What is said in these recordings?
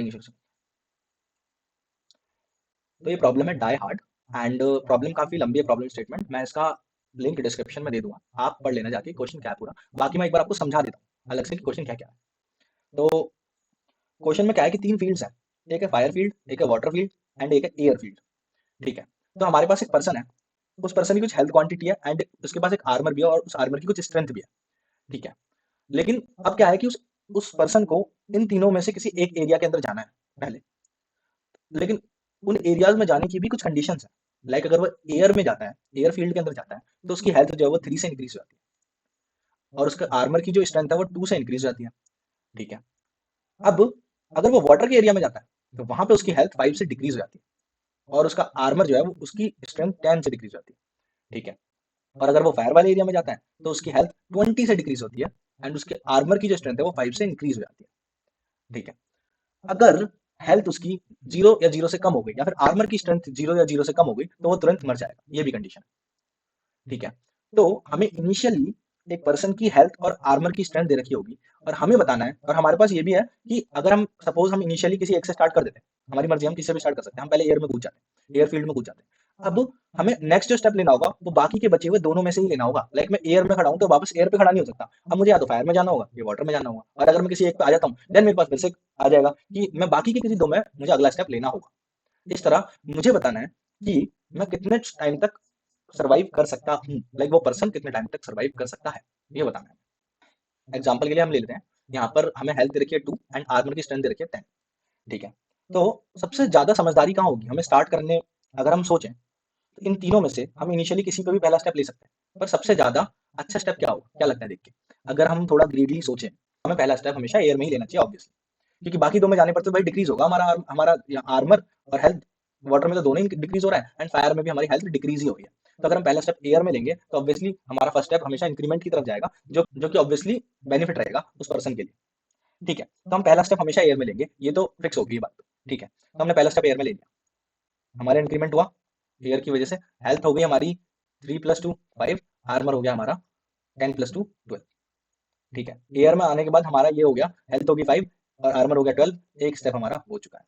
नहीं कर सकते। तो ये प्रॉब्लम है डाई हार्ड, एंड प्रॉब्लम काफी लंबी है प्रॉब्लम स्टेटमेंट, मैं इसका लिंक डिस्क्रिप्शन में दे दूंगा, आप पढ़ लेना जाके क्वेश्चन क्या है पूरा। बाकी मैं एक बार आपको समझा देता हूँ अलग से कि क्वेश्चन क्या क्या है। तो क्वेश्चन में क्या है कि तीन फील्ड्स हैं, एक है फायर फील्ड, एक है वाटर फील्ड, एंड एक है एयर फील्ड। ठीक है। तो हमारे पास एक पर्सन है, उस पर्सन की कुछ हेल्थ क्वांटिटी है, एंड उसके पास एक आर्मर भी है, और उस आर्मर की कुछ स्ट्रेंथ भी है। ठीक है। लेकिन अब क्या है कि उस पर्सन को इन तीनों में से किसी एक एरिया के अंदर जाना है पहले। लेकिन उन एरियाज में जाने की भी कुछ कंडीशंस है। लाइक अगर वो एयर में जाता है, एयर फील्ड के अंदर जाता है, तो उसकी हेल्थ जो है वो 3 से इंक्रीज हो जाती है, और उसका आर्मर की जो स्ट्रेंथ है वो 2 से इंक्रीज हो जाती है। ठीक है। अब अगर वो वाटर के एरिया में जाता है, तो वहां पे उसकी हेल्थ 5 से डिक्रीज हो जाती है, और उसका आर्मर जो है वो उसकी स्ट्रेंथ 10 से डिक्रीज हो जाती है। ठीक है। और अगर वो फायर वाले एरिया में जाता है, तो उसकी हेल्थ 20 से डिक्रीज होती है, एंड उसके आर्मर की जो स्ट्रेंथ है वो 5 से इंक्रीज हो जाती है। ठीक है। अगर हेल्थ उसकी जीरो या जीरो से कम हो गई, या फिर आर्मर की स्ट्रेंथ जीरो या जीरो से कम हो गई, तो वो तुरंत मर जाएगा, ये भी कंडीशन है। ठीक है। तो हमें इनिशियली एक पर्सन की हेल्थ और आर्मर की स्ट्रेंथ दे रखी होगी, और हमें बताना है, और हमारे पास ये भी है कि अगर हम सपोज हम इनिशियली किसी एक से स्टार्ट कर देते हैं, हमारी मर्जी, हम किसी से भी स्टार्ट कर सकते हैं, हम पहले एयर में कूद जाते हैं, एयर फील्ड में कूद जाते हैं। अब हमें नेक्स्ट जो स्टेप लेना होगा वो बाकी के बचे हुए दोनों में से ही लेना होगा। लाइक मैं एयर में खड़ा हूं तो वापस एयर पे खड़ा नहीं हो सकता, अब मुझे या तो फायर में जाना होगा या वाटर में जाना होगा, और अगर मैं किसी एक पे आ जाता हूँ, देन मेरे पास फिर से आ जाएगा कि मैं बाकी के किसी दो में मुझे अगला स्टेप लेना होगा। इस तरह मुझे बताना है कि मैं कितने टाइम तक सर्वाइव कर सकता हूँ, लाइक वो पर्सन कितने टाइम तक सर्वाइव कर सकता है, ये बताना है। एग्जाम्पल के लिए हम ले लेते हैं, यहाँ पर हमें हेल्थ दे रखी है 2, एंड आर्मर की स्ट्रेंथ दे रखी है 10। ठीक है। तो सबसे ज्यादा समझदारी कहाँ होगी हमें स्टार्ट करने, अगर हम सोचें, तो इन तीनों में से हम इनिशियली किसी पे भी पहला स्टेप ले सकते हैं, पर सबसे ज्यादा अच्छा स्टेप क्या होगा, क्या लगता है देख के? अगर हम थोड़ा ग्रीडली सोचें, हमें पहला स्टेप हमेशा एयर में ही लेना चाहिए ऑब्वियसली, क्योंकि बाकी दो में जाने पर तो भाई डिक्रीज होगा हमारा हमारा आर्मर और हेल्थ। वाटर में तो दोनों ही डिक्रीज हो रहा है, एंड फायर में भी हमारी हेल्थ डिक्रीज ही हो रही है। तो अगर हम पहला स्टेप एयर में लेंगे, तो ऑब्वियसली हमारा फर्स्ट स्टेप हमेशा इंक्रीमेंट की तरफ जाएगा, जो कि ऑब्वियसली बेनिफिट रहेगा उस पर्सन के लिए। ठीक है। तो हम पहला स्टेप हमेशा एयर में लेंगे, ये तो फिक्स होगी ये बात। ठीक है। तो हमने पहला स्टेप एयर में ले लिया, हमारा इंक्रीमेंट हुआ एयर की वजह से, हेल्थ हो गई हमारी 3 + 2 5, आर्मर हो गया हमारा 10 + 2 12। ठीक है। एयर में आने के बाद हमारा ये हो गया, हेल्थ होगी 5 और आर्मर हो गया 12, एक स्टेप हमारा हो चुका है।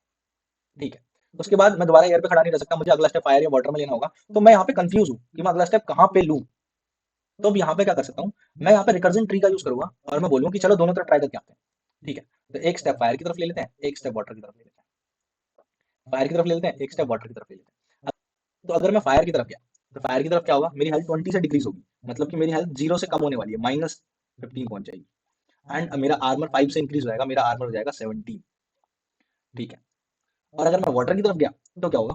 ठीक है। उसके बाद मैं दोबारा एयर पे खड़ा नहीं रह सकता, मुझे अगला स्टेप फायर या वाटर में लेना होगा, तो मैं यहाँ पे कंफ्यूज हूँ कि मैं अगला स्टेप कहाँ पे लूँ। तो अब यहाँ पे क्या कर सकता हूँ, मैं यहाँ पे रिकर्जन ट्री का यूज करूंगा, और मैं बोलूँ कि चलो दोनों तरफ ट्राई करके आते हैं। ठीक है। तो एक स्टेप फायर की तरफ ले लेते हैं, एक स्टेप वाटर की तरफ ले लेते हैं, फायर की तरफ ले लेते हैं, एक स्टेप वाटर की तरफ ले लेते हैं। तो अगर मैं फायर की तरफ गया, तो फायर की तरफ क्या होगा, मेरी हेल्थ 20 से डिक्रीज होगी, मतलब कि मेरी हेल्थ जीरो से कम होने वाली है, -15 पहुंच जाएगी, एंड मेरा आर्मर 5 से इंक्रीज हो जाएगा, मेरा आर्मर हो जाएगा 17। ठीक है। और अगर मैं वाटर की तरफ गया, तो क्या होगा,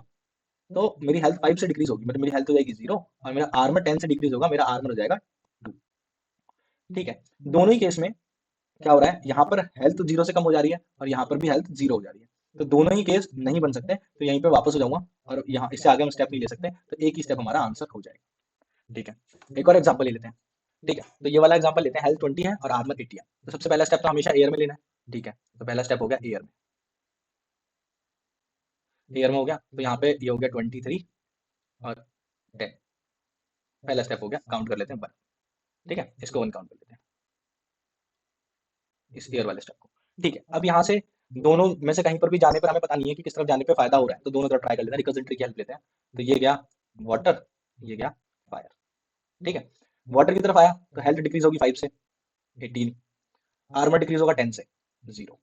तो मेरी हेल्थ 5 से डिक्रीज होगी, मतलब मेरी हेल्थ हो जाएगी 0, और मेरा आर्मर 10 से डिक्रीज होगा, मेरा आर्मर हो जाएगा 2। ठीक है। दोनों ही केस में क्या हो रहा है, यहाँ पर हेल्थ 0 से कम हो जा रही है, और यहाँ पर भी हेल्थ 0 हो जा रही है। तो दोनों ही केस नहीं बन सकते, तो यहीं पे वापस हो जाऊंगा, और यहाँ इससे आगे हम स्टेप नहीं ले सकते, तो एक ही स्टेप हमारा आंसर हो जाएगा। ठीक है। एक और एग्जाम्पल ले लेते हैं। ठीक है। तो ये वाला एग्जाम्पल लेते हैं, हेल्थ 20 है और आर्मर 80 है, तो सबसे पहला स्टेप तो हमेशा एयर में लेना है। ठीक है। तो पहला स्टेप हो गया एयर में, एयर में हो गया, तो यहाँ पे ये हो गया 23 और 10। पहला स्टेप हो गया, काउंट कर लेते हैं 1। ठीक है, इसको 1 काउंट कर लेते हैं, इस एयर वाले स्टेप को। ठीक है। अब यहाँ से दोनों में से कहीं पर भी जाने पर हमें पता नहीं है कि किस तरफ जाने पे फायदा हो रहा है, तो दोनों तरफ ट्राई कर लेते हैं, रिकर्जन ट्री की हेल्प लेते हैं। तो ये गया वाटर, ये गया फायर। ठीक है। वाटर की तरफ आया तो हेल्थ डिक्रीज होगी 5 से 18, आर्मर डिक्रीज होगा 10 से 0।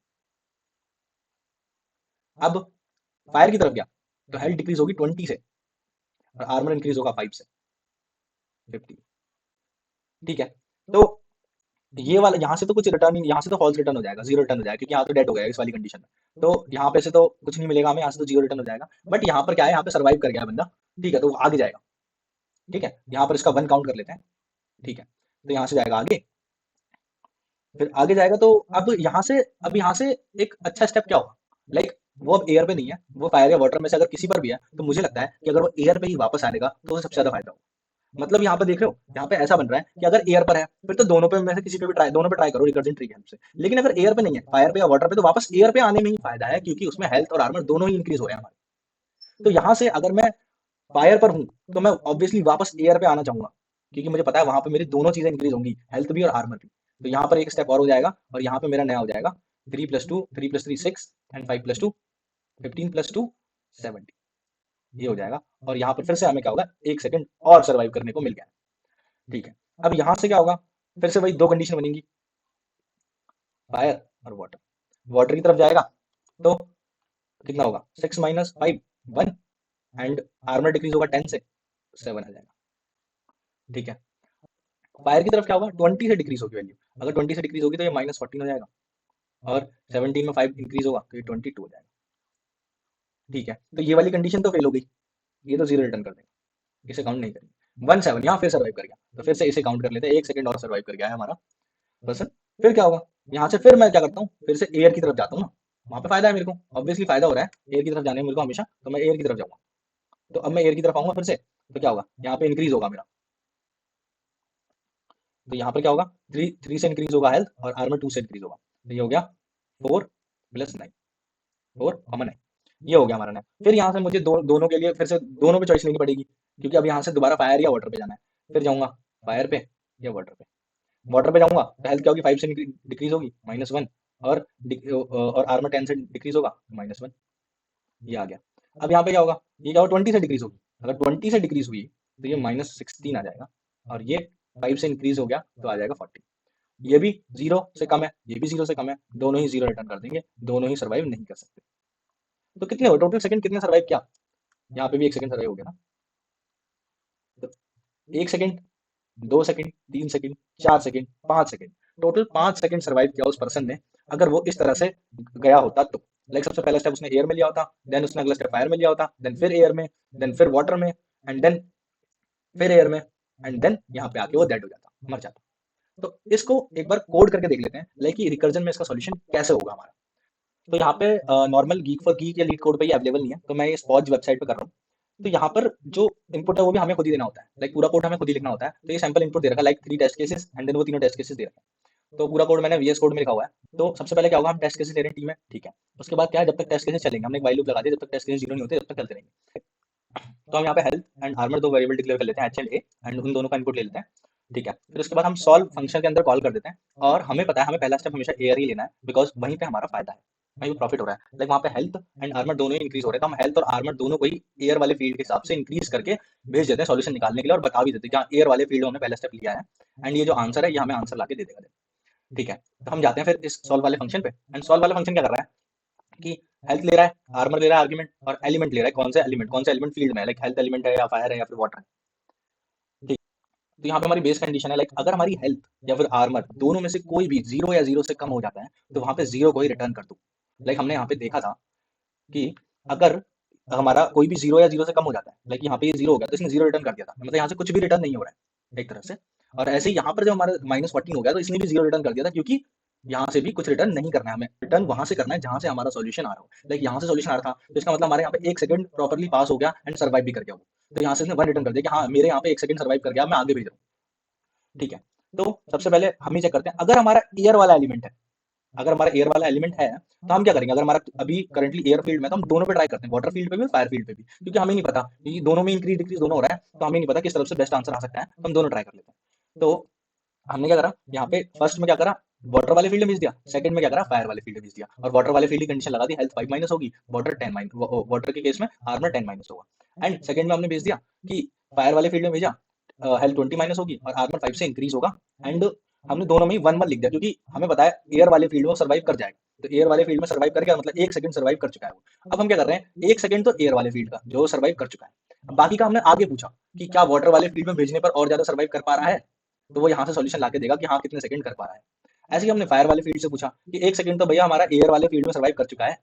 अब फायर की तरफ गया, तो हेल्थ डिक्रीज होगी 20 से, और आर्मर इंक्रीज होगा 5 से 50। ठीक है। तो ये वाला यहाँ से तो कुछ रिटर्न, यहाँ से तो फॉल्स रिटर्न हो जाएगा, 0 रिटर्न हो जाएगा, क्योंकि यहाँ तो डेड हो गया इस वाली कंडीशन में, तो यहाँ पे से तो कुछ नहीं मिलेगा हमें, यहाँ से तो 0 रिटर्न हो जाएगा। बट यहाँ पर क्या है, यहाँ पे सर्वाइव कर गया बंदा। ठीक है। तो वो आगे जाएगा। ठीक है। यहाँ पर इसका 1 काउंट कर लेते हैं। ठीक है। तो यहाँ से जाएगा आगे, फिर आगे जाएगा, तो अब यहाँ से एक अच्छा स्टेप क्या होगा, लाइक वो अब एयर पे नहीं है, वो फायर या वाटर में से अगर किसी पर भी है, तो मुझे लगता है कि अगर वो एयर पे ही वापस आएगा तो उसे सबसे ज्यादा फायदा होगा। मतलब यहाँ पे देख रहे हो, यहाँ पे ऐसा बन रहा है कि अगर एयर पर है, फिर तो दोनों पे में से किसी पे भी ट्राई, दोनों पे ट्राई करो रिकर्जन ट्री की हेल्प से। लेकिन अगर एयर पे नहीं है, फायर पे या वाटर पे, तो वापस एयर पे आने में ही फायदा है, क्योंकि उसमें हेल्थ और आर्मर दोनों ही इंक्रीज हो रहे हैं हमारे। तो यहाँ से अगर मैं फायर पर हूँ, तो मैं ऑब्वियसली वापस एयर पे आना चाहूंगा, क्योंकि मुझे पता है वहां पे मेरी दोनों चीजें इंक्रीज होंगी, हेल्थ भी और आर्मर भी। तो यहाँ पर एक स्टेप और हो जाएगा, और यहाँ पे मेरा नया हो जाएगा 3 + 2, 3 + 3 6 एंड 5 + 2 15 + 2 70, ये हो जाएगा। और यहाँ पर फिर से हमें क्या होगा, 1 सेकंड और सर्वाइव करने को मिल गया। ठीक है, अब यहाँ से क्या होगा, फिर से वही दो कंडीशन बनेंगी, फायर और वाटर। वाटर की तरफ जाएगा तो कितना होगा, 6 - 5 1 एंड आर्मर डिक्रीज होगा 10 से 7 आ जाएगा। ठीक है, फायर की तरफ क्या होगा, 20 से डिक्रीज होगी वैल्यू, अगर 20 से डिक्रीज होगी तो ये -14 हो जाएगा, और 17 में 5 इंक्रीज होगा तो ये 22 हो जाएगा। ठीक है, तो ये वाली कंडीशन तो फेल हो गई, ये तो जीरो रिटर्न कर देगा, इसे काउंट नहीं करेंगे। 17 यहाँ फिर सर्वाइव कर गया, तो फिर से इसे काउंट कर लेते हैं, 1 सेकंड और सर्वाइव कर गया है हमारा पर्सन। फिर क्या होगा, यहाँ से फिर मैं क्या करता हूँ, फिर से एयर की तरफ जाता हूँ ना, वहां पे फायदा है मेरे को, ऑब्वियसली फायदा हो रहा है एयर की तरफ जाने में मेरे को हमेशा, तो मैं एयर की तरफ जाऊंगा। तो अब मैं एयर की तरफ आऊंगा फिर से, तो क्या होगा, यहाँ पे इंक्रीज होगा मेरा, तो यहाँ पर क्या होगा, 3 से इंक्रीज होगा हेल्थ, और आर्मर 2 से इंक्रीज होगा, तो ये हो गया 4 + 9, 4 कॉमन है, ये हो गया हमारा ना। फिर यहाँ से मुझे दोनों के लिए फिर से दोनों पे चॉइस लेनी पड़ेगी, क्योंकि अब यहाँ से दोबारा फायर या वाटर पे जाना है। फिर जाऊंगा फायर पे या वाटर पे, वाटर पे जाऊंगा तो हेल्थ क्या होगी, 5 से डिक्रीज होगी -1, और आर्मर 10 से डिक्रीज होगा -1, ये आ गया। अब यहाँ पे क्या होगा, ये क्या होगा, 20 से डिक्रीज होगी, अगर 20 से डिक्रीज हुई तो ये -16 आ जाएगा, और ये 5 से इंक्रीज हो गया तो आ जाएगा 40। ये भी 0 से कम है, ये भी 0 से कम है, दोनों ही 0 रिटर्न कर देंगे, दोनों ही सर्वाइव नहीं कर सकते। तो कितने हो टोटल सेकंड, कितने सर्वाइव किया, यहाँ पे भी 1 सेकंड सर्वाइव हो गया ना, तो 1 second, 2 second, 3 second, 4 second, 5 second, total 5 second survive किया उस पर्सन ने, अगर वो इस तरह से गया होता तो। लाइक सबसे पहला स्टेप उसने एयर में लिया होता, देन उसने अगला स्टेप फायर में लिया होता, देन फिर एयर में, देन फिर वाटर में, एंड देन फिर एयर में, एंड देन यहाँ पे आके वो डेड हो जाता, मर जाता। तो इसको एक बार कोड करके देख लेते हैं, लाइक रिकर्जन में इसका सॉल्यूशन कैसे होगा हमारा। तो यहाँ पे नॉर्मल गीक फॉर गीक या लीड कोड पे ये अवेलेबल नहीं है, तो मैं ये स्पॉज वेबसाइट पे कर रहा हूँ। तो यहाँ पर जो इनपुट है वो भी हमें खुद ही देना होता है, लाइक पूरा कोड हमें खुद ही लिखना होता है। तो ये सैंपल इनपुट दे रखा है, like 3 test cases, and then वो तीनों टेस्ट केसेस दे रखे हैं। तो पूरा कोड मैंने VS कोड में लिखा हुआ है। तो सबसे पहले क्या होगा, हम टेस्ट केसेस ले रहे हैं टी में, ठीक है। उसके बाद क्या है, जब तक टेस्ट केसेस चलेंगे, हमने एक व्हाइल लूप लगा दिया, जब तक टेस्ट केसेस जीरो नहीं होते तब तक चलते रहेंगे। तो हम यहाँ पे हेल्थ एंड आर्मर दो वेरिएबल डिक्लेयर कर लेते हैं, एच एंड ए, एंड उन दोनों का इनपुट ले लेते हैं, ठीक है। फिर उसके बाद हम सॉल्व फंक्शन के अंदर कॉल कर देते हैं, और हमें पता है हमें पहला स्टेप हमेशा एयर ही लेना है, बिकॉज वहीं पे हमारा फायदा है, वहीं पे प्रॉफिट हो रहा है। लाइक वहाँ पे हेल्थ एंड आर्मर दोनों ही इंक्रीज हो रहे हैं, तो हम हेल्थ और आर्मर दोनों को ही एयर वाले फील्ड के हिसाब से इंक्रीज करके भेज देते हैं सॉल्यूशन निकालने के लिए, और बता भी देते हैं कि एयर वाले फील्ड में हमने पहला स्टेप लिया है, एंड ये जो आंसर है ये हमें आंसर लाके दे देगा। ठीक है, तो हम जाते हैं फिर इस सॉल्व वाले फंक्शन पे, एंड सॉल्व वाला फंक्शन क्या कर रहा है कि हेल्थ ले रहा है, आर्मर ले रहा है आर्गुमेंट, और एलिमेंट ले रहा है, कौन से एलिमेंट फील्ड में है, लाइक हेल्थ एलिमेंट है या फायर है या फिर वाटर है। ठीक, तो यहाँ पे हमारी बेस कंडीशन है, लाइक अगर हमारी हेल्थ या फिर आर्मर दोनों में से कोई भी 0 या 0 से कम हो जाता है, तो वहां पे 0 को ही रिटर्न कर दो। लाइक हमने यहाँ पे देखा था कि अगर हमारा कोई भी 0 या 0 से कम हो जाता है, लाइक यहाँ पे ये 0 हो गया तो इसने 0 रिटर्न कर दिया था, मतलब यहाँ से कुछ भी रिटर्न नहीं हो रहा है एक तरह से। और ऐसे ही यहाँ पर जब हमारा -14 हो गया तो इसने भी 0 रिटर्न कर दिया था, क्योंकि यहाँ से भी कुछ रिटर्न नहीं करना है हमें, रिटर्न वहां से करना है जहां से हमारा सॉल्यूशन आ रहा हो। लाइक यहाँ से सॉल्यूशन आ रहा था, तो इसका मतलब हमारे यहाँ पे 1 सेकंड प्रॉपर्ली पास हो गया एंड सर्वाइव भी कर गया वो, तो यहाँ से इसने 1 रिटर्न कर दिया कि हाँ मेरे यहाँ पे 1 सेकंड सर्वाइव कर गया, मैं आगे भेज रहा हूँ। ठीक है, तो सबसे पहले हम ही चेक करते हैं, अगर हमारा एयर वाला एलिमेंट है, अगर हमारा एयर वाला एलिमेंट है तो हम क्या करेंगे, अगर हमारा अभी करंटली एयर फील्ड में, तो हम दोनों पे ट्राई करते हैं, वाटर फील्ड पे भी और फायर फील्ड पे भी, क्योंकि हमें नहीं पता कि दोनों में इंक्रीज डिक्रीज दोनों हो रहा है, तो हमें नहीं पता किस तरफ से बेस्ट आंसर आ सकता है, तो हम दोनों ट्राई कर लेते हैं। तो हमने क्या करा, यहाँ पे फर्स्ट में क्या करा, वाटर वाले फील्ड में भेज दिया, सेकंड में क्या करा, फायर वाले फील्ड में भेज दिया, और वाटर वाले फील्ड की कंडीशन लगा दी, हेल्थ 5 माइनस होगी, वाटर 10 माइनस, वाटर के केस में आर्मर 10 माइनस होगा। एंड सेकंड में हमने भेज दिया कि फायर वाले फील्ड में भेजा, हेल्थ 20 माइनस होगी और आर्मर 5 से इंक्रीज होगा, एंड हमने दोनों में ही 1 1 लिख दिया, क्योंकि हमें पता है एयर वाले फील्ड में सर्वाइव कर जाएगा, तो एयर वाले फील्ड में सर्वाइव कर गया मतलब 1 सेकंड सर्वाइव कर चुका है वो। अब हम क्या कर रहे हैं, 1 सेकंड तो एयर वाले फील्ड का जो सर्वाइव कर चुका है, अब बाकी का हमने आगे पूछा कि क्या वाटर वाले फील्ड में भेजने पर और ज्यादा सर्वाइव कर पा रहा है, तो वो यहाँ से सॉल्यूशन लाके देगा कि हाँ कितने सेकंड कर पा रहा है। ऐसे ही हमने फायर वाले फील्ड से पूछा कि 1 सेकंड तो भैया हमारा एयर वाले फील्ड में सर्वाइव कर चुका है,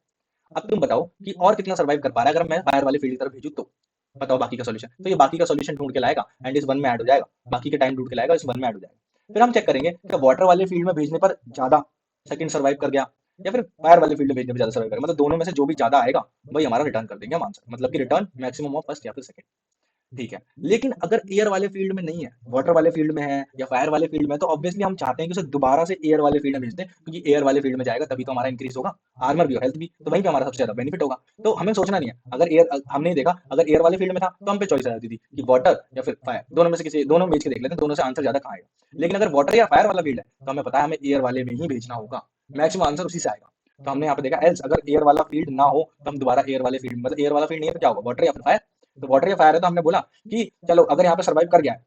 अब तुम बताओ कि और कितना सर्वाइव कर पा रहा है अगर मैं फायर वाले फील्ड की तरफ भेजूँ तो, बताओ बाकी का सॉल्यूशन। तो ये बाकी का सॉल्यूशन ढूंढ के लाएगा एंड इस 1 में ऐड हो जाएगा, बाकी के टाइम ढूंढ के लाएगा, इस 1 में ऐड हो जाएगा। फिर हम चेक करेंगे कि वाटर वाले फील्ड में भेजने पर ज्यादा सेकंड सर्वाइव कर गया या फिर फायर वाले फील्ड में भेजने पर ज्यादा सर्वाइव कर, मतलब दोनों में से जो भी ज्यादा आएगा वही हमारा रिटर्न कर देंगे हम आंसर, मतलब कि रिटर्न मैक्सिमम ऑफ फर्स्ट या फिर सेकंड। ठीक है, लेकिन अगर एयर वाले फील्ड में नहीं है, वाटर वाले फील्ड में है या फायर वाले फील्ड में है, तो ऑब्वियसली हम चाहते हैं कि उसे दोबारा से एयर वाले फील्ड में भेज दें, क्योंकि एयर वाले फील्ड में जाएगा तभी तो हमारा इंक्रीज होगा, आर्मर भी और हेल्थ भी, तो वहीं पे हमारा सबसे ज्यादा बेनिफिट होगा। तो हमें सोचना नहीं है, अगर एयर हमने देखा अगर एयर वाले फील्ड में था तो हम पे चॉइस आ जाती थी कि वाटर या फिर फायर, दोनों में से किसी दोनों भेज के देख लेते हैं दोनों से आंसर ज्यादा कहाँ आएगा। लेकिन अगर वाटर या फायर वाला फील्ड है तो हमें पता है हमें एयर वाले में ही भेजना होगा, मैक्सिमम आंसर उसी से आएगा। तो हमने यहाँ पे देखा एल्स अगर एयर वाला फील्ड ना हो तो हम दोबारा एयर वाले फील्ड, मतलब एयर वाला फील्ड नहीं है तो क्या होगा, वाटर या फिर फायर। तो वाटर या फायर है तो हमने बोला कि चलो अगर यहाँ पे सर्वाइव कर गया है,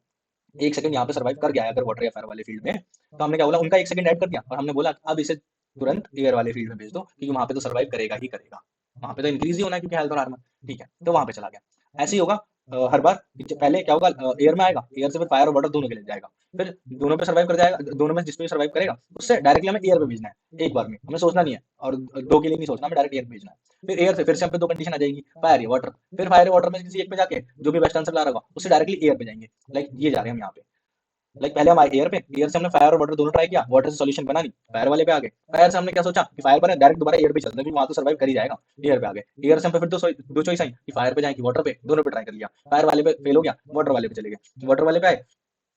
एक सेकंड यहाँ पे सर्वाइव कर गया है अगर वाटर या फायर वाले फील्ड में, तो हमने क्या बोला, उनका एक सेकंड ऐड कर दिया और हमने बोला अब इसे तुरंत एयर वाले फील्ड में भेज दो, क्योंकि वहां पे तो सर्वाइव करेगा ही करेगा, वहां पे तो इंक्रीज ही होना है क्योंकि हेल्थ और आर्मर। ठीक है, तो वहां पे चला गया। ऐसे ही होगा हर बार। पहले क्या होगा, एयर में आएगा, एयर से फिर फायर और वाटर दोनों के लिए जाएगा, फिर दोनों पे सर्वाइव कर जाएगा, दोनों में जिस पे सर्वाइव करेगा उससे डायरेक्टली हमें एयर पे भेजना है एक बार में, हमें सोचना नहीं है और दो के लिए नहीं सोचना, हमें डायरेक्ट एयर पे भेजना है। फिर एयर से फिर से हम पे दो कंडीशन आ जाएगी, फायर या वाटर, फिर फायर या वाटर में से किसी एक पे जाके जो भी बेस्ट आंसर ला रहा होगा उससे डायरेक्टली एयर पे जाएंगे। लाइक ये जा रहे हैं हम यहाँ पे। लाइक पहले हम आए एयर पे, एयर से हमने फायर और वाटर दोनों ट्राई किया, वाटर से सॉल्यूशन बना नहीं, फायर वाले पे आ गए। फायर से हमने क्या सोचा कि फायर पर डायरेक्ट दोबारा एयर पे चलते हैं क्योंकि वहां तो सर्वाइव कर ही जाएगा, एयर पे आ गए। एयर से हम पे फिर दो चॉइस आई कि फायर पे जाए कि वाटर पे, दोनों पे ट्राई कर लिया, फायर वाले पे फेल हो गया, वाटर वाले पे चले गए, वाटर वाले पे आए,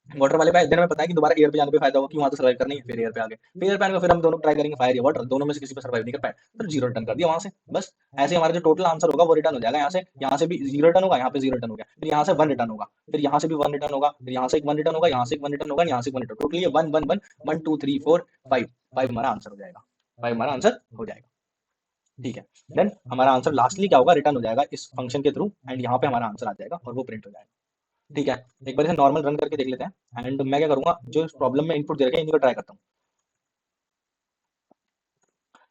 वाटर वाले पे दिन में पता है कि दोबारा एयर पे जाने पे फायदा होगा कि वहां तो सर्वाइव करनी है, फिर एयर पे आ गए, फिर एयर पे आने का फिर हम दोनों ट्राई करेंगे फायर या वाटर, दोनों में से किसी पे सर्वाइव नहीं कर पाए, फिर जीरो रिटर्न कर दिया वहां से बस। ऐसे हमारा जो टोटल आंसर होगा वो रिटर्न हो जाएगा, यहाँ से भी जीरो रिटर्न होगा, यहाँ पे जीरो रिटर्न हो गया, फिर यहाँ से वन रिटर्न होगा, फिर यहाँ से भी वन रिटर्न होगा, फिर यहाँ से एक वन रिटर्न होगा, यहाँ से एक वन रिटर्न होगा, यहाँ से एक वन रिटर्न, टोटली ये one one one, one two three four five, five हमारा आंसर हो जाएगा, फाइव हमारा आंसर हो जाएगा। ठीक है, देन हमारा आंसर लास्टली क्या होगा, रिटर्न हो जाएगा इस फंक्शन के थ्रू, एंड यहाँ पे हमारा आंसर आ जाएगा और वो प्रिंट हो जाएगा। ठीक है, एक बार इसे नॉर्मल रन करके देख लेते हैं, एंड मैं क्या करूंगा, जो प्रॉब्लम में इनपुट दे रखे हैं इन्हीं को ट्राई करता हूँ।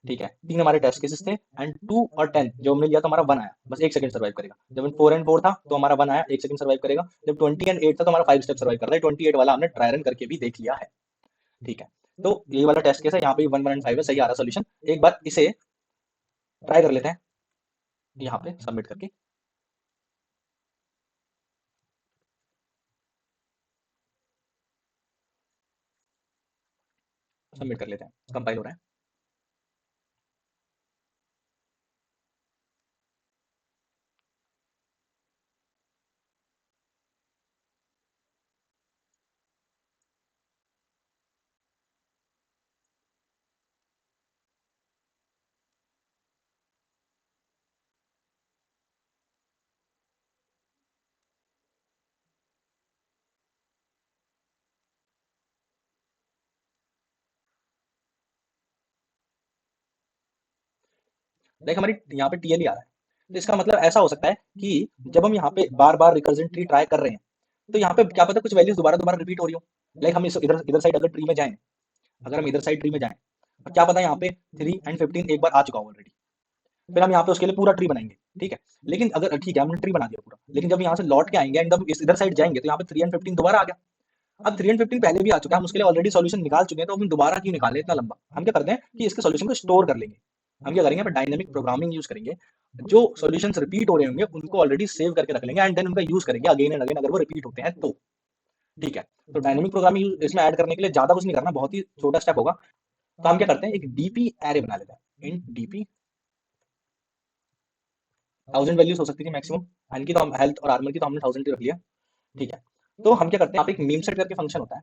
ठीक है, तीन हमारे टेस्ट केसेस थे, एंड 2 और 10 जो हमने लिया तो हमारा वन आया, बस एक सेकंड सर्वाइव करेगा। जब 4 और 4 था तो हमारा वन आया, एक सेकंड सर्वाइव करेगा। जब 20 और 8 था तो हमारा 5 स्टेप सर्वाइव कर रहा है, 28 वाला हमने ट्राई रन करके भी देख लिया है। ठीक है, तो ये वाला टेस्ट केस है, यहाँ पे 1 1 एंड 5 है, सही आ रहा सोल्यूशन। एक बार इसे ट्राई कर लेते हैं यहाँ पे सबमिट करके, सबमिट कर लेते हैं, कंपाइल हो रहा है। देख हमारी यहाँ पे टीएल ही आ रहा है, तो इसका मतलब ऐसा हो सकता है कि जब हम यहाँ पे बार बार रिकर्जन ट्री ट्राई कर रहे हैं तो यहाँ पे क्या पता कुछ वैल्यूज दोबारा दोबारा रिपीट हो रही हो। लाइक हम इस इधर इधर साइड अगर ट्री में जाएं, अगर हम इधर साइड ट्री में जाएं और क्या पता यहाँ पे 3 और 15 एक बार आ चुका हो ऑलरेडी, फिर हम यहाँ पे उसके लिए पूरा ट्री बनाएंगे। ठीक है, लेकिन अगर ठीक है हमने ट्री बना दिया पूरा, लेकिन जब यहाँ से लौट के आएंगे एंड हम इस इधर साइड जाएंगे तो यहाँ पे 3 और 15 दोबारा आ गया। अब 3 और 15 पहले भी आ चुका है, हम उसके लिए ऑलरेडी सॉल्यूशन निकाल चुके हैं, तो हम दोबारा क्यों निकालें इतना लंबा। हम क्या करते हैं कि इसके सॉल्यूशन को स्टोर कर लेंगे। हम क्या करेंगे, डायनेमिक प्रोग्रामिंग यूज करेंगे, जो सॉल्यूशंस रिपीट हो रहे होंगे उनको ऑलरेडी सेव करके रख लेंगे, एंड देन उनका यूज करेंगे अगेन एंड अगेन अगर वो रिपीट होते हैं तो। ठीक है, तो डायनेमिक प्रोग्रामिंग इसमें ऐड करने के लिए ज्यादा कुछ नहीं करना, बहुत ही छोटा स्टेप होगा। तो हम क्या करते हैं, एक डीपी एरे बना लेते हैं, इन डीपी 1000 वैल्यूज हो सकती थी मैक्सिमम, इनकी तो हम हेल्थ और आर्मर की तो हमने 1000 ही रख लिया। ठीक है, तो हम क्या करते हैं, यहाँ पे एक नेम सेट करके फंक्शन होता है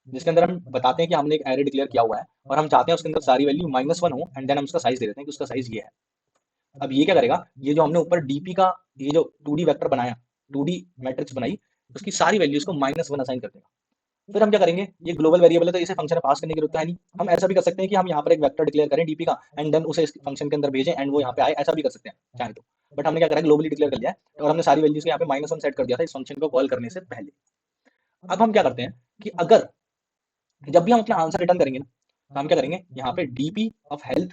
जिसके अंदर हम बताते हैं कि हमने एक एरे डिक्लेयर किया हुआ है और हम चाहते हैं उसके अंदर सारी वैल्यू -1 हो, एंड देन हम उसका साइज दे देते हैं कि उसका साइज ये है। अब ये क्या करेगा, ये जो हमने ऊपर डीपी का ये जो 2D वेक्टर बनाया, 2D मैट्रिक्स बनाई, उसकी सारी वैल्यूज को -1 असाइन कर देगा। फिर हम क्या करेंगे, ये ग्लोबल वेरिएबल है तो इसे फंक्शन में पास करने की जरूरत है नहीं। हम ऐसा भी कर सकते हैं कि हम यहाँ पर एक वेक्टर डिक्लेयर करें डीपी का, एंड देन उसे इस फंक्शन के अंदर भेजें एंड वो यहाँ पे आए, ऐसा भी कर सकते हैं चाहे तो। बट हमने क्या करा, ग्लोबली डिक्लेयर कर लिया है और हमने सारी वैल्यूज को यहाँ पे -1 सेट कर दिया था इस फंक्शन को कॉल करने से पहले। अब हम क्या करते हैं कि अगर जब भी हम अपना आंसर रिटर्न करेंगे ना, तो हम क्या करेंगे, यहाँ पे DP of health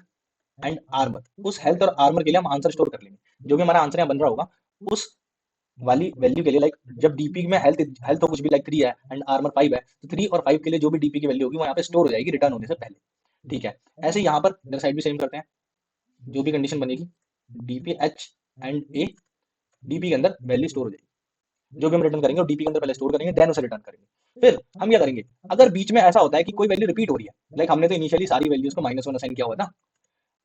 and armour, उस हेल्थ और आर्मर के लिए हम आंसर स्टोर कर लेंगे। जो भी हमारा आंसर यहाँ बन रहा होगा उस वाली वैल्यू के लिए, लाइक जब डीपी में हेल्थ हेल्थ हो कुछ भी लाइक 3 है एंड आर्मर 5 है, तो 3 और 5 के लिए जो भी डीपी की वैल्यू होगी वो यहाँ पे स्टोर हो जाएगी रिटर्न होने से पहले। ठीक है, ऐसे ही यहाँ पर इधर साइड भी सेम करते हैं, जो भी कंडीशन बनेगी DP H and A, DP के अंदर वैल्यू स्टोर हो जाएगी, जो भी हम रिटर्न करेंगे वो डीपी के अंदर पहले स्टोर करेंगे, देन उसे रिटर्न करेंगे। फिर हम क्या करेंगे, अगर बीच में ऐसा होता है कि कोई वैल्यू रिपीट हो रही है, लाइक हमने तो इनिशियली सारी वैल्यूज को -1 असाइन किया हुआ था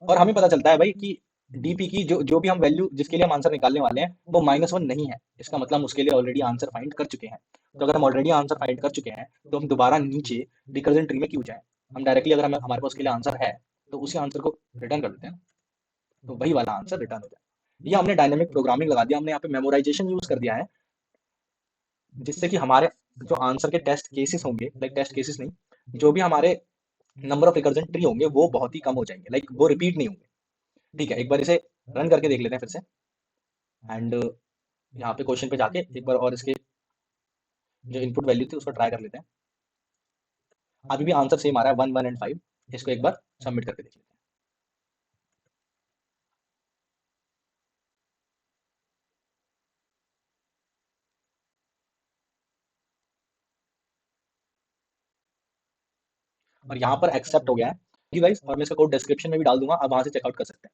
और हमें पता चलता है भाई कि डीपी की जो जो भी हम वैल्यू जिसके लिए हम आंसर निकालने वाले हैं वो -1 नहीं है, इसका मतलब हम उसके लिए ऑलरेडी आंसर फाइंड कर चुके हैं। तो अगर हम ऑलरेडी आंसर फाइंड कर चुके हैं तो हम दोबारा नीचे रिकर्जन ट्री में क्यों जाए, हम डायरेक्टली अगर हमें हमारे पास उसके लिए आंसर है तो उसी आंसर को रिटर्न कर देते हैं, तो वही वाला आंसर रिटर्न हो जाए। ये हमने डायनेमिक प्रोग्रामिंग लगा दिया, हमने यहाँ पे मेमोराइजेशन यूज कर दिया है, जिससे कि हमारे जो आंसर के टेस्ट केसेस होंगे, लाइक टेस्ट केसेस नहीं, जो भी हमारे नंबर ऑफ रिकर्जन ट्री होंगे वो बहुत ही कम हो जाएंगे, लाइक वो रिपीट नहीं होंगे। ठीक है, एक बार इसे रन करके देख लेते हैं फिर से। एंड यहाँ पे क्वेश्चन पे जाके एक बार और इसके जो इनपुट वैल्यू थी उसको ट्राई कर लेते हैं। अभी भी आंसर सेम आ रहा है, 1 1 एंड 5। इसको एक बार सबमिट करके देख लेते हैं। और यहाँ पर एक्सेप्ट हो गया है गाइस, और मैं इसका कोड डिस्क्रिप्शन में भी डाल दूंगा, आप वहां से चेकआउट कर सकते हैं।